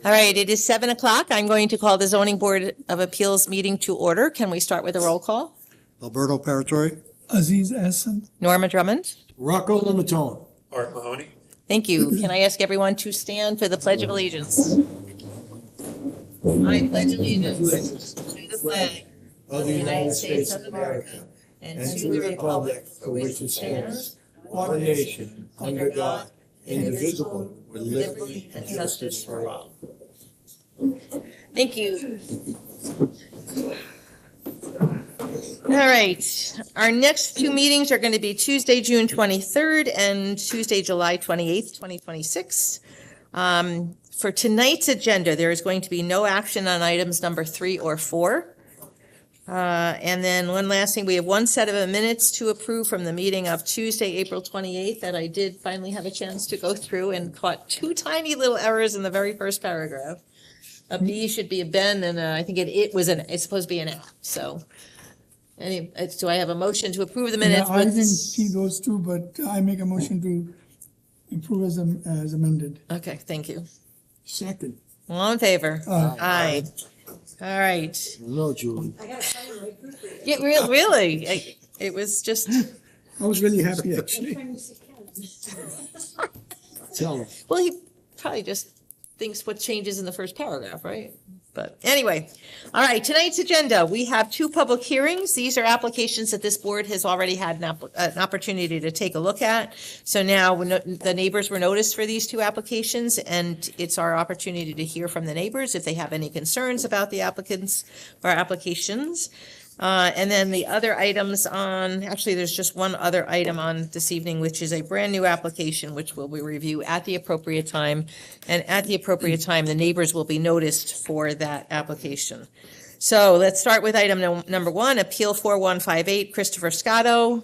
All right, it is 7 o'clock. I'm going to call the Zoning Board of Appeals meeting to order. Can we start with a roll call? Alberto Paratori. Aziz Hassan. Norma Drummond? Rocco Limatone. Art Mahoney. Thank you. Can I ask everyone to stand for the Pledge of Allegiance? I pledge allegiance to the flag of the United States of America and to the republic for which it stands, one nation, under God, indivisible, with liberty and justice for all. Thank you. All right, our next two meetings are going to be Tuesday, June 23rd and Tuesday, July 28th, 2026. For tonight's agenda, there is going to be no action on items number 3 or 4. And then one last thing, we have one set of minutes to approve from the meeting of Tuesday, April 28th, that I did finally have a chance to go through and caught 2 tiny little errors in the very first paragraph. A B should be a Ben, and I think it's supposed to be an F, so. Do I have a motion to approve the minutes? I didn't see those two, but I make a motion to approve as amended. Okay, thank you. Second. All in favor? Aye. All right. No, Julie. Yeah, really? It was just, I was really happy, actually. Tell him. well, he probably just thinks what changes in the first paragraph, right? But anyway, all right, tonight's agenda, we have 2 public hearings. These are applications that this board has already had an opportunity to take a look at. So now the neighbors were noticed for these 2 applications, and it's our opportunity to hear from the neighbors if they have any concerns about the applicants or applications. And then the other items actually, there's just one other item on this evening, which is a brand-new application, which will be reviewed at the appropriate time. And at the appropriate time, the neighbors will be noticed for that application. So let's start with item number 1, Appeal 4158, Christopher Scotto,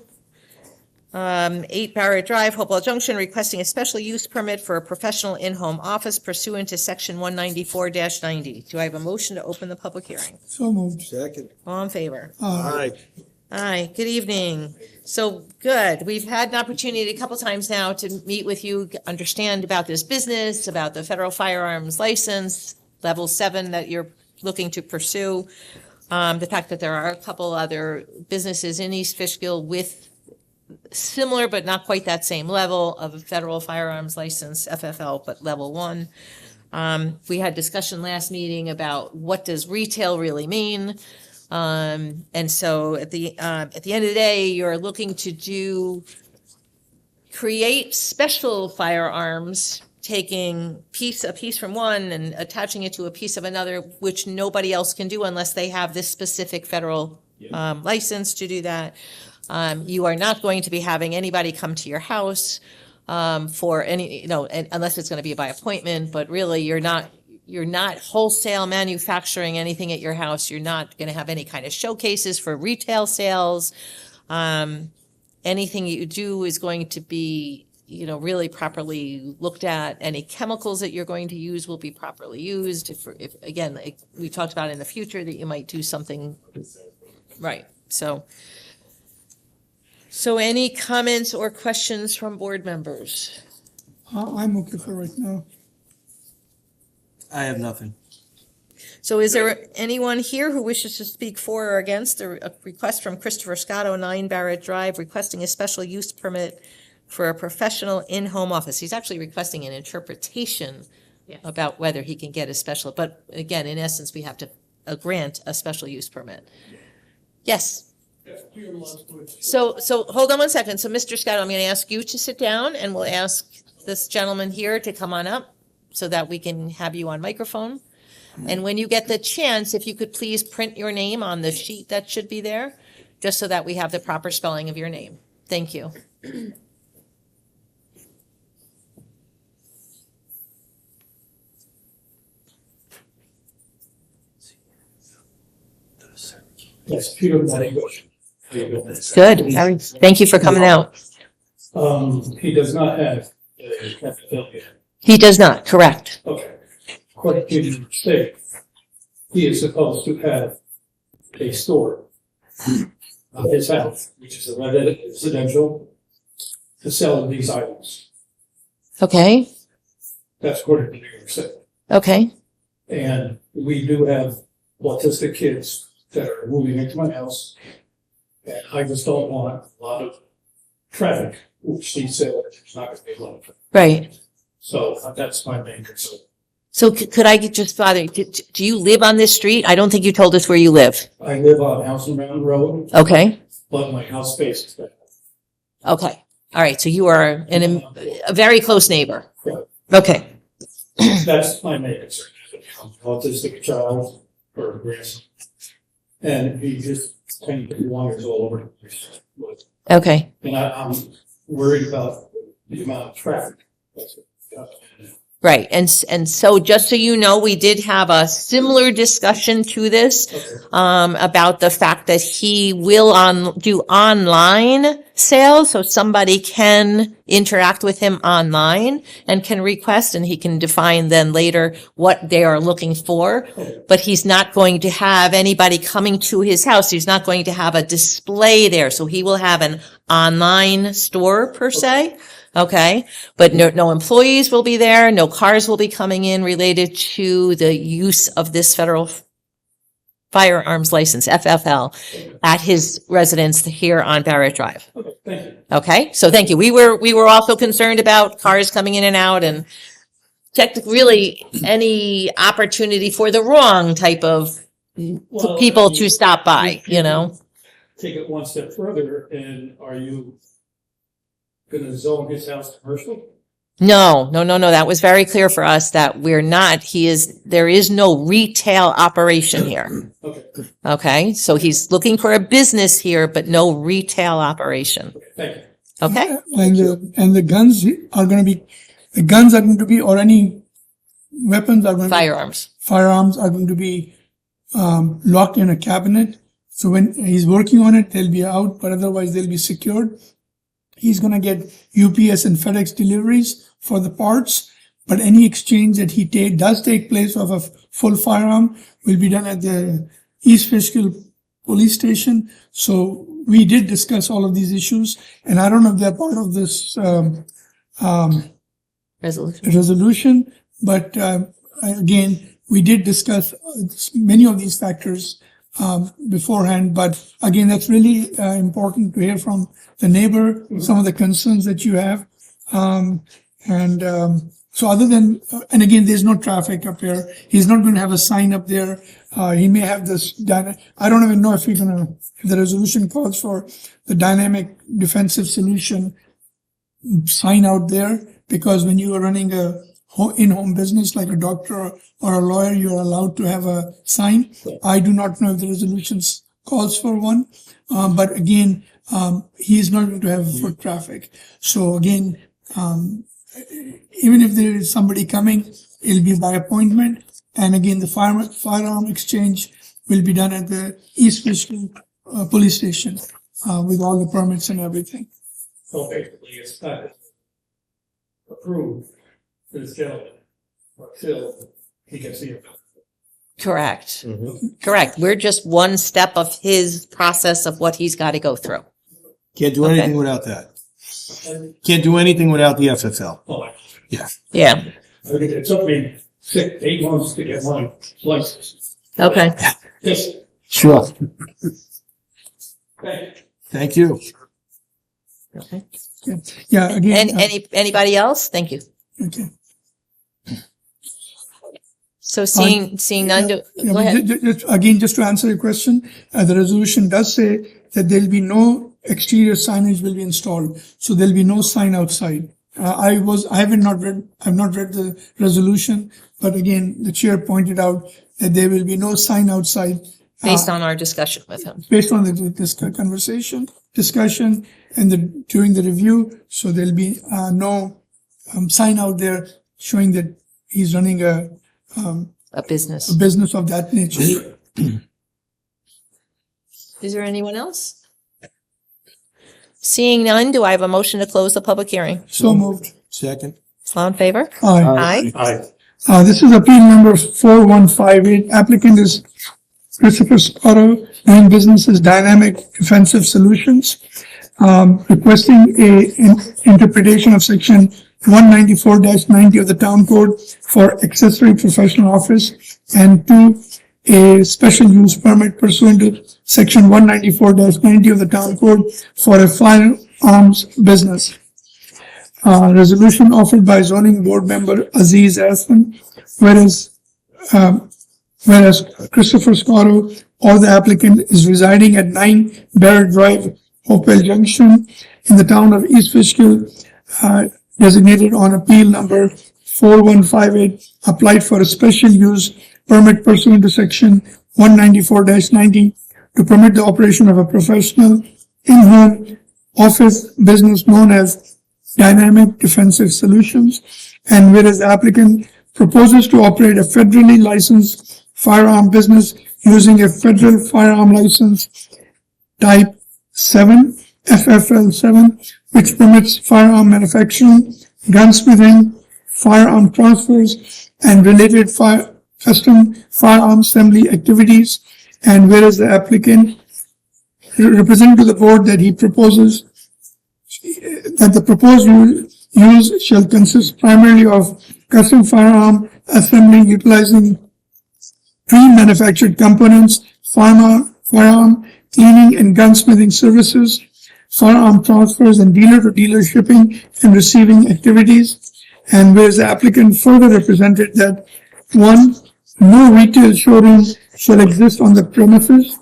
8 Barrett Drive, Hopewell Junction, requesting a special use permit for a professional in-home office pursuant to Section 194-90. Do I have a motion to open the public hearing? So moved. Second. All in favor? Aye. Hi, good evening. So, good. We've had an opportunity a couple times now to meet with you, understand about this business, about the federal firearms license, level 7 that you're looking to pursue. The fact that there are a couple other businesses in East Fishkill with similar but not quite that same level of a federal firearms license, FFL, but level 1. We had discussion last meeting about what does retail really mean. And so at the end of the day, you're looking to create special firearms, taking a piece from one and attaching it to a piece of another, which nobody else can do unless they have this specific federal license to do that. You are not going to be having anybody come to your house for any, unless it's going to be by appointment, but really you're not wholesale manufacturing anything at your house. You're not going to have any kind of showcases for retail sales. Anything you do is going to be, really properly looked at. Any chemicals that you're going to use will be properly used. If again, like we talked about in the future, that you might do something right. So any comments or questions from board members? I'm okay for right now. I have nothing. So is there anyone here who wishes to speak for or against a request from Christopher Scotto, 9 Barrett Drive, requesting a special use permit for a professional in-home office? He's actually requesting an interpretation about whether he can get a special, but again, in essence, we have to grant a special use permit. Yes. So hold on one second. So Mr. Scott, I'm going to ask you to sit down, and we'll ask this gentleman here to come on up so that we can have you on microphone. And when you get the chance, if you could please print your name on the sheet that should be there, just so that we have the proper spelling of your name. Thank you. Yes, Peter Mattingly. Good. Thank you for coming out. He does not have a FFL yet. He does not, correct. Okay. According to the state, he is supposed to have a store on his house, which is a residential, to sell these items. Okay, That's according to New York State. okay. And we do have autistic kids that are moving into my house. And I just don't want a lot of traffic, which he said there's not gonna be a lot of traffic. Right. So that's my main concern. So could I just, Father, do you live on this street? I don't think you told us where you live. I live on House and Mountain Road, Okay. but my house faces that. Okay. All right. So you are a very close neighbor. Right. Okay. That's my main concern. Autistic child or grandson. And he just kind of wanders all over the place. Okay. And I'm worried about the amount of traffic. Right. And so just so you know, we did have a similar discussion to this, about the fact that he will do online sales. So somebody can interact with him online and can request, and he can define then later what they are looking for. But he's not going to have anybody coming to his house. He's not going to have a display there. So he will have an online store per se. Okay, but no employees will be there. No cars will be coming in related to the use of this federal firearms license, FFL, at his residence here on Barrett Drive. Okay, thank you. Okay, so thank you. We were also concerned about cars coming in and out and really any opportunity for the wrong type of Well, people I mean, to stop by, you know? Take it one step further, and are you gonna zone his house commercial? No. That was very clear for us that we're not, there is no retail operation here. Okay, Okay, so he's looking for a business here, but no retail operation. thank you. Okay? And the guns are going to be, or any weapons are going to be, firearms are going to be locked in a cabinet. So when he's working on it, they'll be out, but otherwise they'll be secured. He's going to get UPS and FedEx deliveries for the parts, but any exchange that he does take place of a full firearm will be done at the East Fishkill police station. So we did discuss all of these issues, and I don't know if they're part of this resolution, but again, we did discuss many of these factors beforehand, but again, that's really important to hear from the neighbor, some of the concerns that you have. So other than, and again, there's no traffic up here. He's not going to have a sign up there. He may have this, I don't even know if if the resolution calls for the dynamic defensive solution sign out there, because when you are running a in-home business like a doctor or a lawyer, you're allowed to have a sign. I do not know if the resolutions calls for one, but again, he is not going to have foot traffic. So again, even if there is somebody coming, it'll be by appointment. And again, the firearm exchange will be done at the East Fishkill police station with all the permits and everything. So basically, it's not approved for this gentleman until he can see it. Correct. Correct. We're just one step of his process of what he's got to go through. Can't do anything without that. Can't do anything without the FFL. Oh, Yeah. it took me 8 months to get my license. Okay. Yes, Sure. thank you. Thank you. Okay. Yeah, again. And anybody else? Thank you. Okay. So seeing none, go ahead. Just to answer your question, the resolution does say that there'll be no exterior signage will be installed. So there'll be no sign outside. I've not read the resolution, but again, the chair pointed out that there will be no sign outside. Based on our discussion with him. Based on this discussion and during the review. So there'll be no sign out there showing that he's running a business. business of that nature. Is there anyone else? Seeing none, do I have a motion to close the public hearing? So moved. Second. All in favor? Aye. Aye. This is appeal number 4158. Applicant is Christopher Scotto, doing business as Dynamic Defensive Solutions, requesting an interpretation of section 194-90 of the town code for accessory professional office, and 2, a special use permit pursuant to section 194-90 of the town code for a firearms business. Resolution offered by zoning board member Aziz Hassan, whereas Christopher Scotto or the applicant is residing at 9 Barrett Drive, Hopewell Junction in the town of East Fishkill, designated on appeal number 4158, applied for a special use permit pursuant to section 194-90 to permit the operation of a professional in-home office business known as Dynamic Defensive Solutions, and whereas the applicant proposes to operate a federally licensed firearm business using a federal firearm license type 7, FFL 7, which permits firearm manufacturing, gunsmithing, firearm transfers, and related custom firearm assembly activities, and whereas the applicant representing to the board that he proposes that the proposed use shall consist primarily of custom firearm assembly utilizing pre-manufactured components, firearm cleaning and gunsmithing services, firearm transfers, and dealer-to-dealer shipping and receiving activities. And whereas the applicant further represented that 1, no retail showroom shall exist on the premises.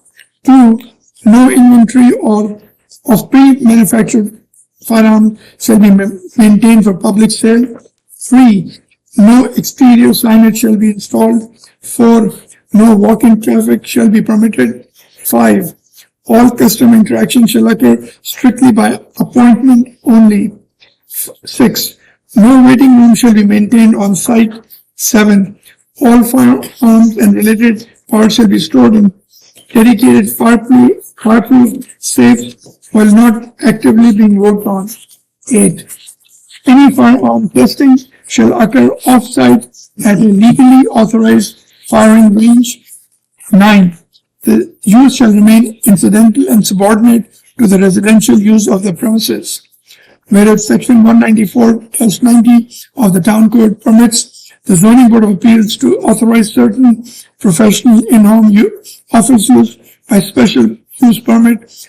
2, no inventory of pre-manufactured firearm shall be maintained for public sale. 3, no exterior signage shall be installed. 4, no walk-in traffic shall be permitted. 5, all customer interaction shall occur strictly by appointment only. 6, no waiting room shall be maintained on site. 7, all firearms and related parts shall be stored in dedicated fireproof safe while not actively being worked on. 8, any firearm testing shall occur off-site at a legally authorized firing range. 9, the use shall remain incidental and subordinate to the residential use of the premises. Whereas section 194-90 of the town code permits the zoning board of appeals to authorize certain professional in-home office use by special use permit,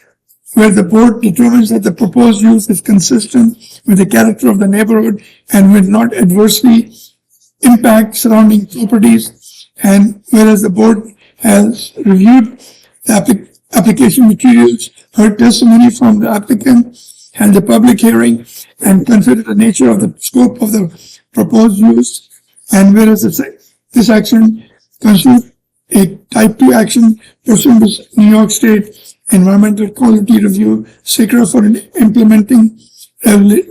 where the board determines that the proposed use is consistent with the character of the neighborhood and will not adversely impact surrounding properties, and whereas the board has reviewed the application materials, heard testimony from the applicant, held a public hearing, and considered the nature of the scope of the proposed use, and whereas this action constitutes a type 2 action pursuant to New York State Environmental Quality Review, SECRA, for implementing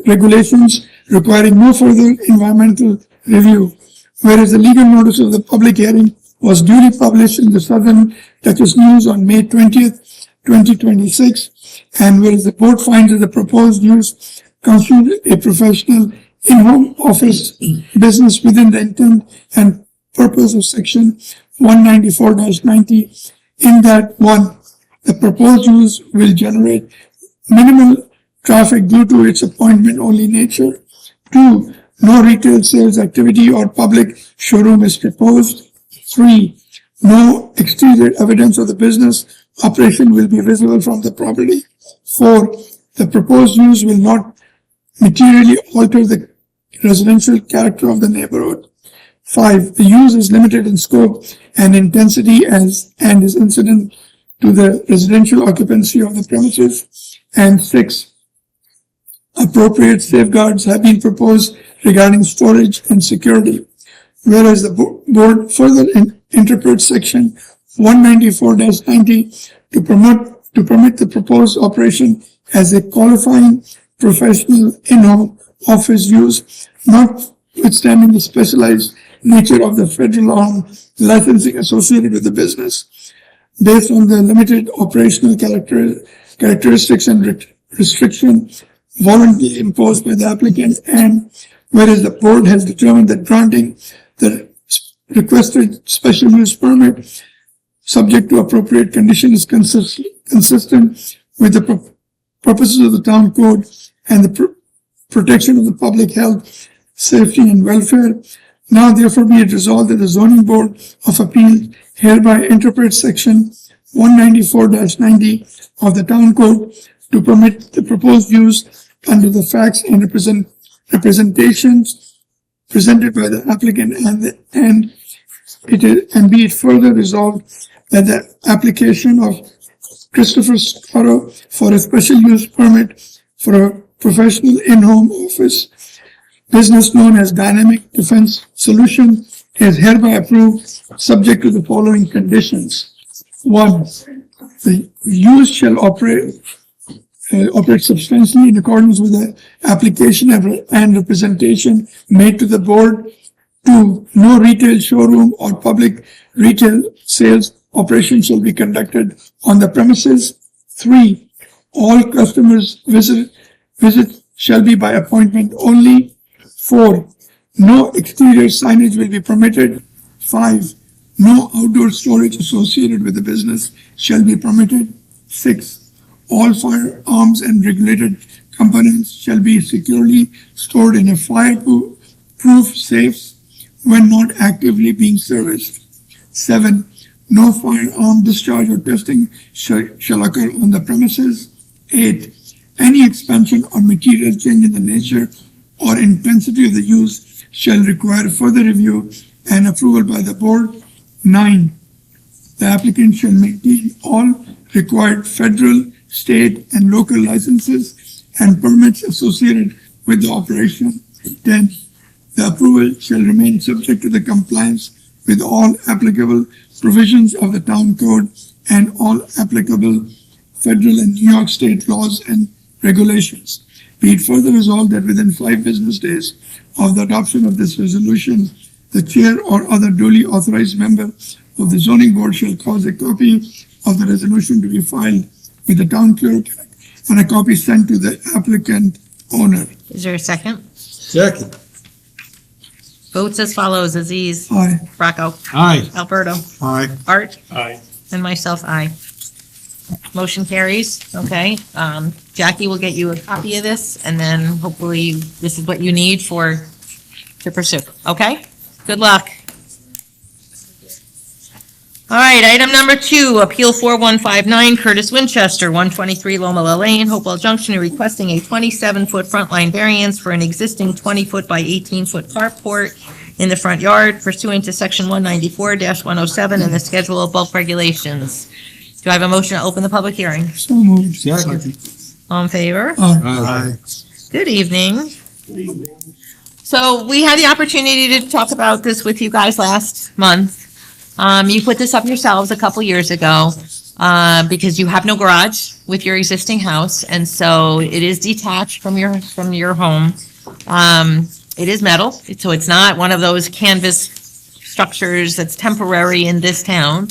regulations requiring no further environmental review, whereas the legal notice of the public hearing was duly published in the Southern Texas News on May 20th, 2026, and whereas the board finds that the proposed use constitutes a professional in-home office business within the intent and purpose of section 194-90, in that 1, the proposed use will generate minimal traffic due to its appointment-only nature. 2, no retail sales activity or public showroom is proposed. 3, no exterior evidence of the business operation will be visible from the property. 4, the proposed use will not materially alter the residential character of the neighborhood. 5, the use is limited in scope and intensity and is incident to the residential occupancy of the premises. And 6, appropriate safeguards have been proposed regarding storage and security. Whereas the board further interprets section 194-90 to permit the proposed operation as a qualifying professional in-home office use, notwithstanding the specialized nature of the federal licensing associated with the business, based on the limited operational characteristics and restrictions voluntarily imposed by the applicant, and whereas the board has determined that granting the requested special use permit subject to appropriate conditions is consistent with the purposes of the town code and the protection of the public health, safety and welfare. Now therefore be it resolved that the zoning board of appeal hereby interprets section 194-90 of the town code to permit the proposed use under the facts and representations presented by the applicant and be it further resolved that the application of Christopher Scotto for a special use permit for a professional in-home office business known as Dynamic Defense Solution is hereby approved, subject to the following conditions. 1. The use shall operate substantially in accordance with the application and representation made to the board. 2. No retail showroom or public retail sales operation shall be conducted on the premises. 3. All customers visit shall be by appointment only. 4. No exterior signage will be permitted. 5. No outdoor storage associated with the business shall be permitted. 6. All firearms and regulated components shall be securely stored in a fireproof safe when not actively being serviced. 7. No firearm discharge or testing shall occur on the premises. 8. Any expansion or material change in the nature or intensity of the use shall require further review and approval by the board. 9. The applicant shall maintain all required federal, state, and local licenses and permits associated with the operation. 10. The approval shall remain subject to the compliance with all applicable provisions of the town code and all applicable federal and New York State laws and regulations. Be it further resolved that within 5 business days of the adoption of this resolution, the chair or other duly authorized member of the zoning board shall cause a copy of the resolution to be filed with the town clerk and a copy sent to the applicant owner. Is there a second? Second. Votes as follows: Aziz, Aye. Rocco, Aye. Alberto, Aye. Art, Aye. and myself, aye. Motion carries. Okay. Jackie will get you a copy of this, and then hopefully this is what you need to pursue. Okay? Good luck. All right, item number 2, Appeal 4159, Curtis Winchester, 123 Loma Lane, Hopewell Junction, requesting a 27-foot front line variance for an existing 20-foot by 18-foot carport in the front yard pursuant to section 194-107 and the schedule of bulk regulations. Do I have a motion to open the public hearing? So moved. Second. All in favor? Aye. Good evening. So we had the opportunity to talk about this with you guys last month. You put this up yourselves a couple years ago, because you have no garage with your existing house, and so it is detached from your home. It is metal, so it's not one of those canvas structures that's temporary in this town.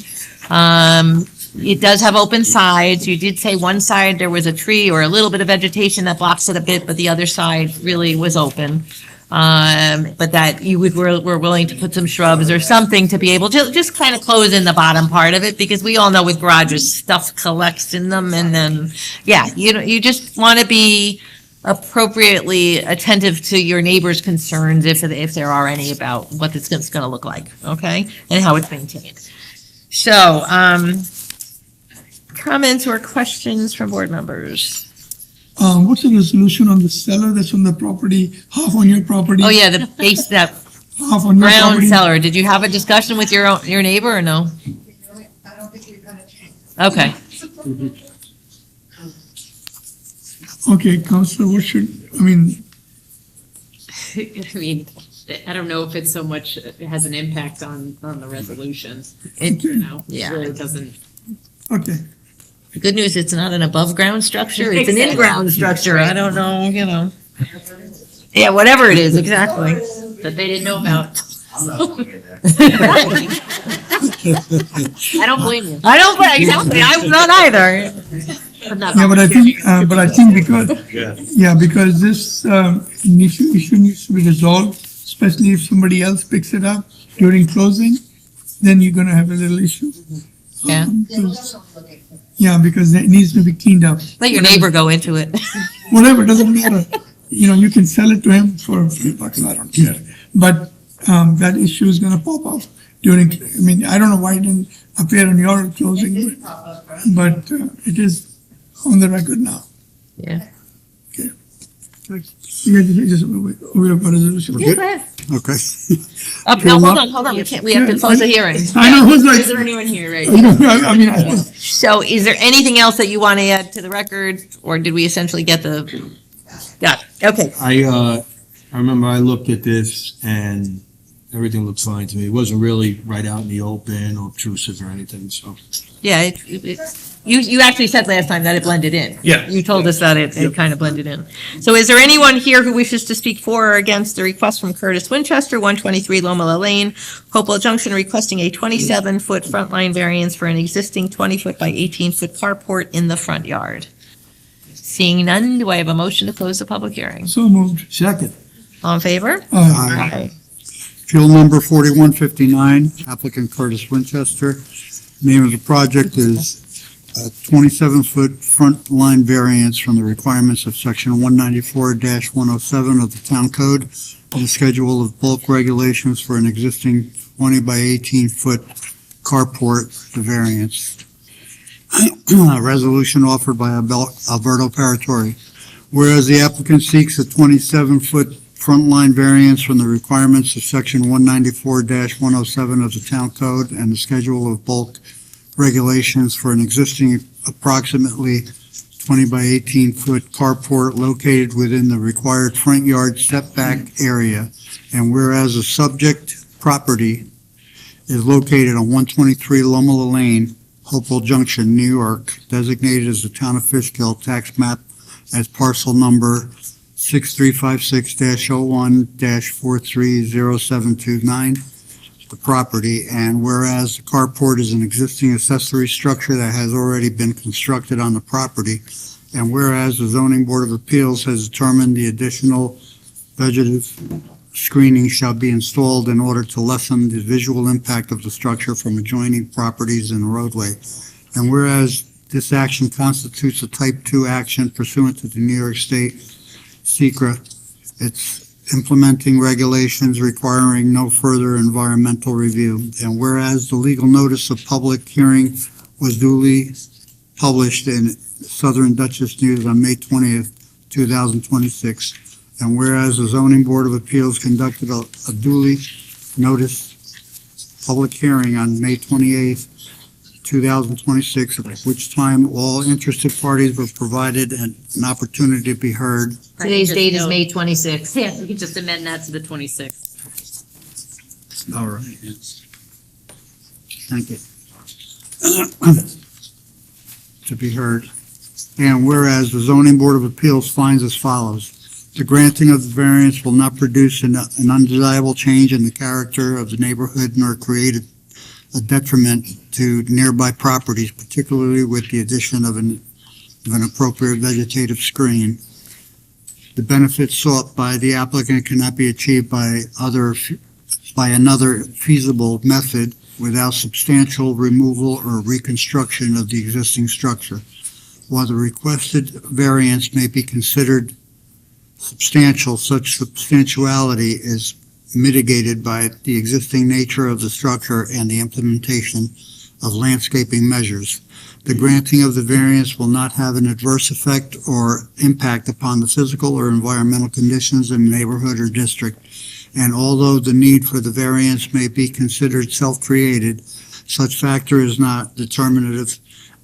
It does have open sides. You did say one side there was a tree or a little bit of vegetation that blocks it a bit, but the other side really was open. But that you were willing to put some shrubs or something to be able to just kind of close in the bottom part of it, because we all know with garages, stuff collects in them, and then, yeah, you just want to be appropriately attentive to your neighbor's concerns if there are any about what it's going to look like, okay, and how it's maintained. So, comments or questions from board members? What's the resolution on the cellar that's on the property, half on your property? Oh, yeah, the base, that Half on your ground property? cellar. Did you have a discussion with your neighbor or no? I don't think you're gonna change. Okay. Okay, Counselor, I mean, I don't know if it's so much, it has an impact on the resolutions, you know? Yeah. It really doesn't. okay. The good news, it's not an above-ground structure, it's an Exactly. in-ground structure. I don't know, Yeah, whatever it is, exactly. That they didn't know about. I don't blame you. I don't, exactly, I'm not either. Yeah, but I think because this issue needs to be resolved, especially if somebody else picks it up during closing, then you're gonna have a little issue. Yeah. Yeah, because it needs to be cleaned up. Let your neighbor go into it. Whatever, doesn't matter. you can sell it to him for a few bucks, I don't care. But, that issue is gonna pop up during, I don't know why it didn't appear on your closing, It did pop up, right? but it is on the record now. Yeah. You guys just, we have a resolution. Yeah, go ahead. Okay. No, hold on, we have to close the hearing. I know, who's like, Is there anyone here, right? So is there anything else that you want to add to the record, or did we essentially get the, got it, okay. I remember I looked at this and everything looked fine to me. It wasn't really right out in the open or obtrusive or anything, so. Yeah, you actually said last time that it blended in. Yeah. You told us that it kind of blended in. So is there anyone here who wishes to speak for or against the request from Curtis Winchester, 123 Loma Lane, Hopewell Junction, requesting a 27-foot front line variance for an existing 20-foot by 18-foot carport in the front yard? Seeing none, do I have a motion to close the public hearing? So moved. Second. All in favor? Aye. Appeal number 4159, applicant Curtis Winchester. Name of the project is a 27-foot front line variance from the requirements of section 194-107 of the town code and the schedule of bulk regulations for an existing 20 by 18-foot carport, the variance. Resolution offered by Alberto Paratori. Whereas the applicant seeks a 27-foot front line variance from the requirements of section 194-107 of the town code and the schedule of bulk regulations for an existing approximately 20 by 18-foot carport located within the required front yard setback area. And whereas the subject property is located on 123 Loma Lane, Hopewell Junction, New York, designated as the town of Fishkill, tax map as parcel number 6356-01-430729, the property. And whereas the carport is an existing accessory structure that has already been constructed on the property, and whereas the Zoning Board of Appeals has determined the additional vegetative screening shall be installed in order to lessen the visual impact of the structure from adjoining properties in the roadway. And whereas this action constitutes a type 2 action pursuant to the New York State SECRA, it's implementing regulations requiring no further environmental review. And whereas the legal notice of public hearing was duly published in Southern Dutchess News on May 20th, 2026, and whereas the Zoning Board of Appeals conducted a duly noticed public hearing on May 28th, 2026, at which time all interested parties were provided an opportunity to be heard. Today's date is May 26th. Yeah, we could just amend that to the 26th. All right. Thank you. To be heard. And whereas the Zoning Board of Appeals finds as follows: the granting of the variance will not produce an undesirable change in the character of the neighborhood nor create a detriment to nearby properties, particularly with the addition of an appropriate vegetative screen. The benefits sought by the applicant cannot be achieved by another feasible method without substantial removal or reconstruction of the existing structure. While the requested variance may be considered substantial, such substantiality is mitigated by the existing nature of the structure and the implementation of landscaping measures. The granting of the variance will not have an adverse effect or impact upon the physical or environmental conditions in the neighborhood or district. And although the need for the variance may be considered self-created, such factor is not determinative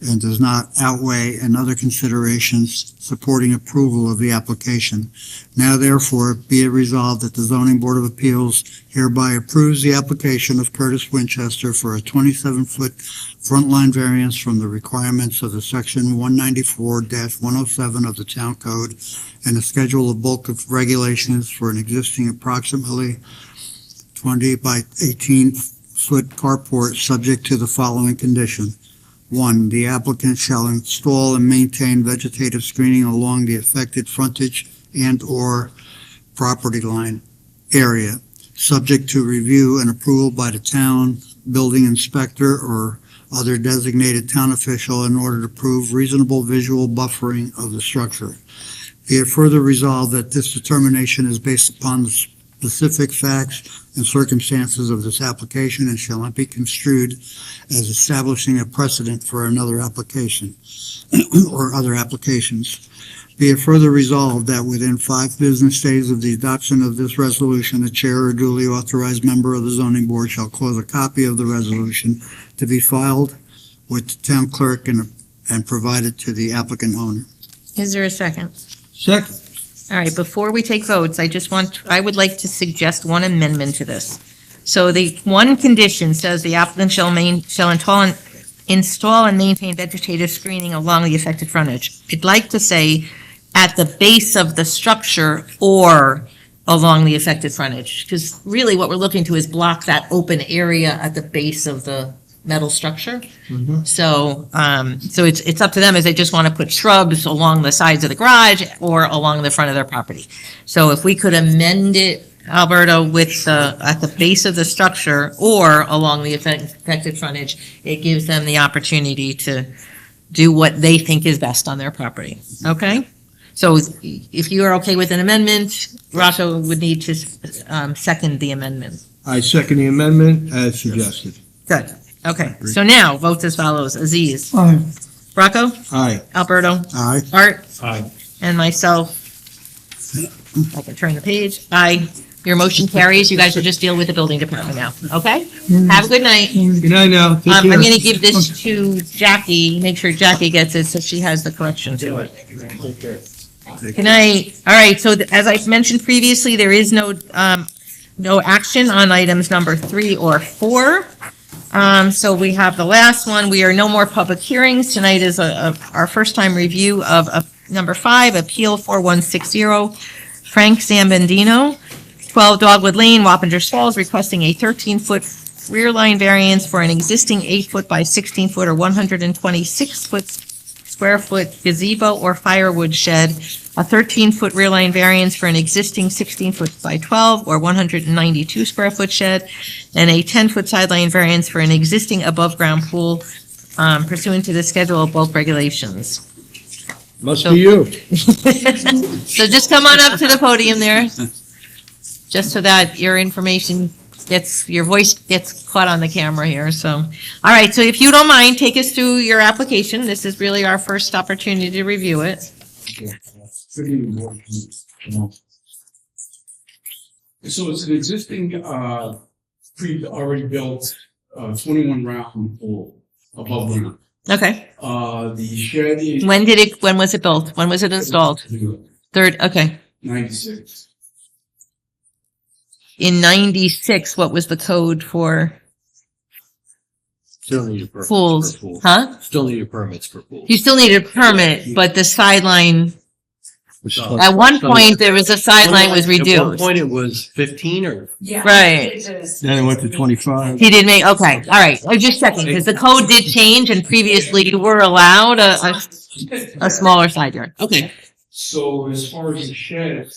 and does not outweigh and other considerations supporting approval of the application. Now therefore be it resolved that the Zoning Board of Appeals hereby approves the application of Curtis Winchester for a 27-foot front line variance from the requirements of the section 194-107 of the Town Code and a schedule of bulk of regulations for an existing approximately 20 by 18-foot carport subject to the following condition. 1, the applicant shall install and maintain vegetative screening along the affected frontage and/or property line area, subject to review and approval by the town building inspector or other designated town official in order to prove reasonable visual buffering of the structure. Be it further resolved that this determination is based upon the specific facts and circumstances of this application and shall not be construed as establishing a precedent for another application or other applications. Be it further resolved that within 5 business days of the adoption of this resolution, the chair or duly authorized member of the zoning board shall cause a copy of the resolution to be filed with the town clerk and provided to the applicant owner. Is there a second? Second. All right, before we take votes, I would like to suggest one amendment to this. So the one condition says the applicant shall install and maintain vegetative screening along the affected frontage. I'd like to say at the base of the structure or along the affected frontage, because really what we're looking to is block that open area at the base of the metal structure. So, so it's up to them if they just want to put shrubs along the sides of the garage or along the front of their property. So if we could amend it, Alberto, with at the base of the structure or along the affected frontage, it gives them the opportunity to do what they think is best on their property. Okay? So if you are okay with an amendment, Rocco would need to second the amendment. I second the amendment as suggested. Good. Okay. So now votes as follows. Aziz. Aye. Rocco. Aye. Alberto. Aye. Art. Aye. And myself. I can turn the page. Aye. Your motion carries. You guys will just deal with the building department now. Okay? Have a good night. Good night now. Take I'm care. going to give this to Jackie. Make sure Jackie gets it so she has the correction to it. Good night. All right. So as I mentioned previously, there is no action on items number 3 or 4. So we have the last one. We are no more public hearings. Tonight is our first time review of number 5, Appeal 4160, Frank Zambandino, 12 Dogwood Lane, Wappingers Falls, requesting a 13-foot rear line variance for an existing 8-foot by 16-foot or 126-foot square foot gazebo or firewood shed, a 13-foot rear line variance for an existing 16-foot by 12 or 192 square foot shed, and a 10-foot sideline variance for an existing above-ground pool pursuant to the schedule of bulk regulations. Must be you. So just come on up to the podium there, just so that your information your voice gets caught on the camera here. So, all right. So if you don't mind, take us through your application. This is really our first opportunity to review it. So it's an existing, already built, 21 round pool above ground. Okay. The shed is. When was it built? When was it installed? Third. Okay. 96. In 96, what was the code for Still need a permit pools? for pool. Huh? Still need a permits for pool. You still needed a permit, but the sideline, at one point, there was a sideline was At one reduced. point it was 15 or Right. Then it went to 25. He did make, okay, all right. I'm just checking, because the code did change, and previously you were allowed a smaller side yard. Okay. So as far as the shed,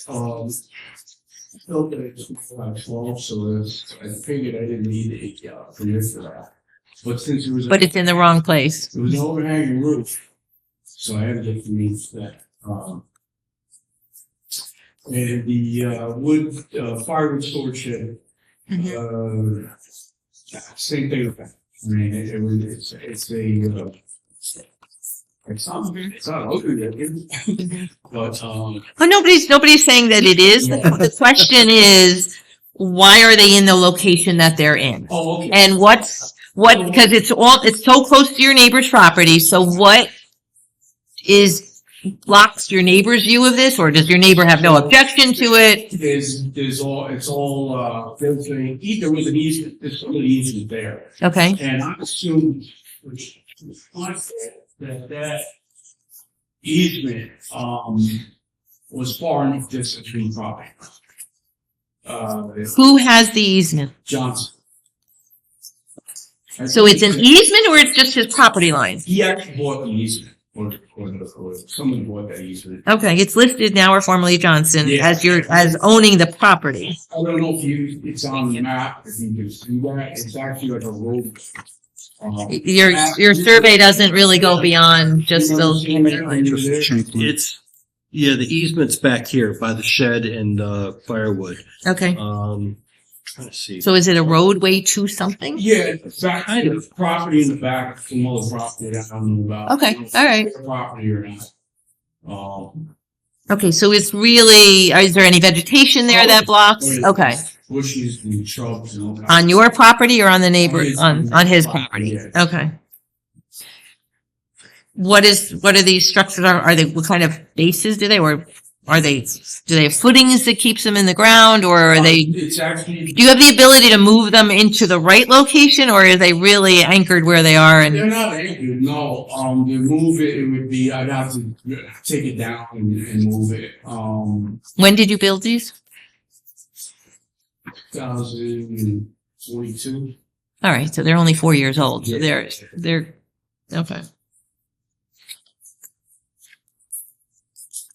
built it at 12, so I figured I didn't need a permit for that. But since it was. But it's in the wrong place. It was an overhanging roof, so I had to get the means for that. And the wood firewood storage shed, same thing with that. I mean, it's not ugly, but Oh, nobody's saying that it is. The question is, why are they in the location that they're in? oh, okay. And because it's so close to your neighbor's property, so what blocks your neighbor's view of this, or does your neighbor have no objection to it? It's all there was an easement, there's still an easement there. Okay, And I assume that easement, was far enough distance between property. who has the easement? Johnson. So it's an easement, or it's just his property line? He actually bought the easement, or someone bought that easement. Okay, it's listed now or formerly Johnson Yeah. as owning the property. I don't know if it's on the map, if you can see that, it's actually like a road. Your survey doesn't really go beyond just those. Change the- it's Yeah, the easement's back here by the shed and firewood. Okay. Trying to see. So is it a roadway to something? Yeah, back kind of property in the back, some other property that I don't know about. Okay, all right. Property or not. Okay, so it's really, is there any vegetation there that blocks? Okay. Bushes and shrubs and all kinds. On your property or on the neighbor, his on his property? yeah. Okay. What are these structures? Are they, what kind of bases do they, or do they have footings that keeps them in the ground, or are they, It's actually, do you have the ability to move them into the right location, or are they really anchored where they are? they're And not anchored, no, to move it, it would be, I'd have to take it down and move it, when did you build these? 2042. All right, so they're only 4 years old. So Yeah. they're, okay.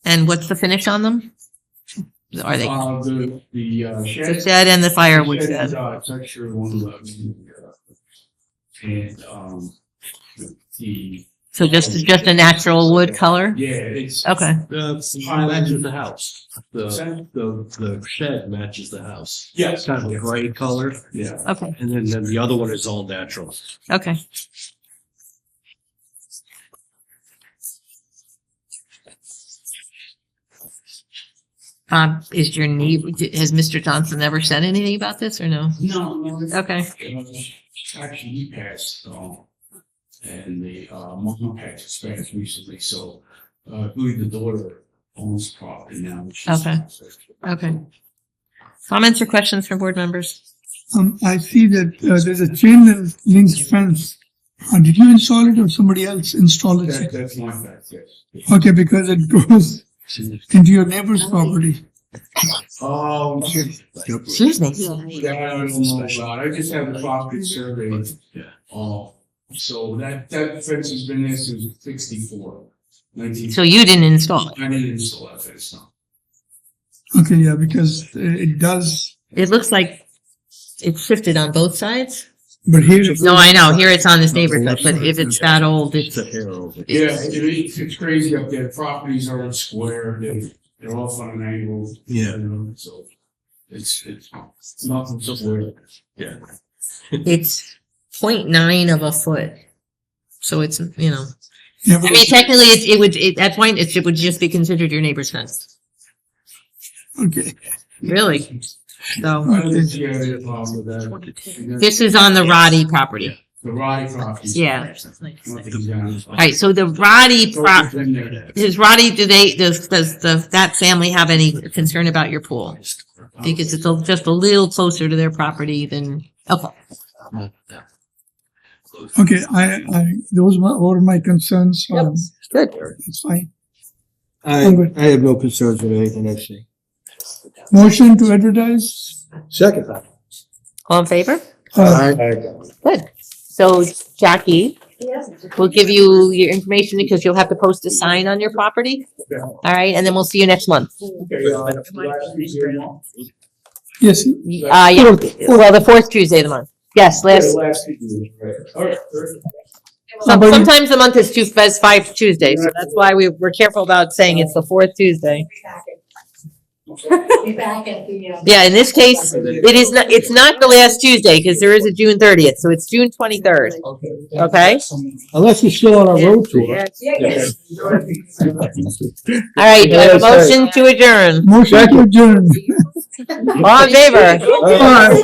And what's the finish on them? Are they The the shed. shed and the firewood Shed is, shed? it's actually 111. And, the, So just a natural wood color? yeah, it's. Okay, Matches the house. The shed matches the house. Yes. It's kind of a gray color. Yeah. okay, And then the other one is all natural. okay. Is your neighbor, has Mr. Johnson ever said anything about this or no? No. Okay, Actually, he passed, and the, mom passed recently, so, I believe the daughter owns property now. Okay. okay. Comments or questions from board members? I see that there's a chain link fence. Did you install it or somebody else installed it? That's my fact, yes. Okay, because it goes into your neighbor's property. Excuse me. Yeah, I don't know about, I just have the property surveyed. Yeah. So that fence has been there since 64. So you didn't install it? I didn't install that fence, no. Okay, yeah, because it does, It looks like it's shifted on both sides? but here. No, I know, here it's on this neighborhood, but if it's that old, it's, It's a hair over. Yeah, it's crazy up there. Properties are in square, they're off on an angle. Yeah. You know, so it's nothing square. Yeah. it's 0.9 of a foot. So it's, you know, Yeah, I but mean, technically, at that point, it would just be considered your neighbor's fence. okay. Really? So, I don't see any problem with that. this is on the Roddy property. The Roddy property. Yeah. Nothing's down. All right, so the Roddy does Roddy, does that family have any concern about your pool? Because it's just a little closer to their property than, okay. Okay, those were my concerns. Good. It's fine. I I'm good. I have no concerns with anything I see. Motion to advertise? Second. All in favor? Uh, Good. So Jackie, we'll give you your information because you'll have to post a sign on your property. All right, and then we'll see you next month. yes, Yeah, well, the fourth Tuesday of the month. Yes, last, sometimes the month is 5 Tuesdays, so that's why we're careful about saying it's the fourth Tuesday. Be back at the, Yeah, in this case, it's not the last Tuesday because there is a June 30th, so it's June 23rd. Okay? Unless you're still on a road tour. All right, do I have a motion to adjourn? motion to adjourn. All in favor? Aye.